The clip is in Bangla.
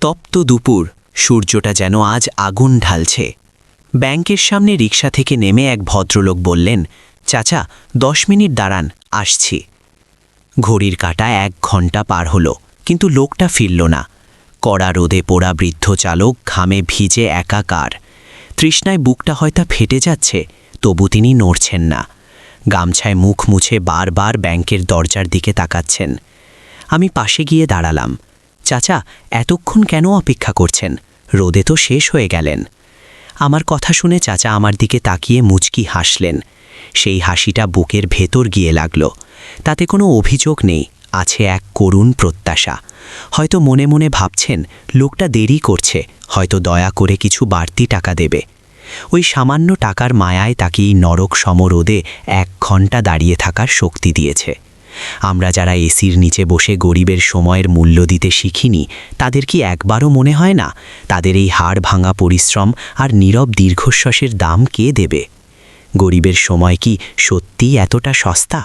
তপ্ত দুপুর, সূর্যটা যেন আজ আগুন ঢালছে। ব্যাংকের সামনে রিকশা থেকে নেমে এক ভদ্রলোক বললেন, চাচা 10 মিনিট দাঁড়ান, আসছি। ঘড়ির কাঁটা 1 ঘন্টা পার হলো, কিন্তু লোকটা ফিরল না। কড়া রোদে পোড়া বৃদ্ধ চালক ঘামে ভিজে একাকার। তৃষ্ণায় বুকটা হয়তো ফেটে যাচ্ছে, তবু তিনি নড়ছেন না। গামছায় মুখ মুছে বারবার ব্যাংকের দরজার দিকে তাকাচ্ছেন। আমি পাশে গিয়ে দাঁড়ালাম। চাচা, এতক্ষণ কেন অপেক্ষা করছেন? রোদে তো শেষ হয়ে গেলেন। আমার কথা শুনে চাচা আমার দিকে তাকিয়ে মুচকি হাসলেন। সেই হাসিটা বুকের ভেতর গিয়ে লাগল। তাতে কোনো অভিযোগ নেই, আছে এক করুণ প্রত্যাশা। হয়তো মনে মনে ভাবছেন, লোকটা দেরি করছে, হয়তো দয়া করে কিছু বাড়তি টাকা দেবে। ওই সামান্য টাকার মায়ায় তাকে এই নরক সমরোদে 1 ঘন্টা দাঁড়িয়ে থাকার শক্তি দিয়েছে। আমরা যারা এসির নিচে বসে গরিবের সময়ের মূল্য দিতে শিখিনি, তাদের কি একবারও মনে হয় না তাদের এই হাড় ভাঙা পরিশ্রম আর নীরব দীর্ঘশ্বাসের দাম কে দেবে? গরিবের সময় কি সত্যিই এতটা সস্তা?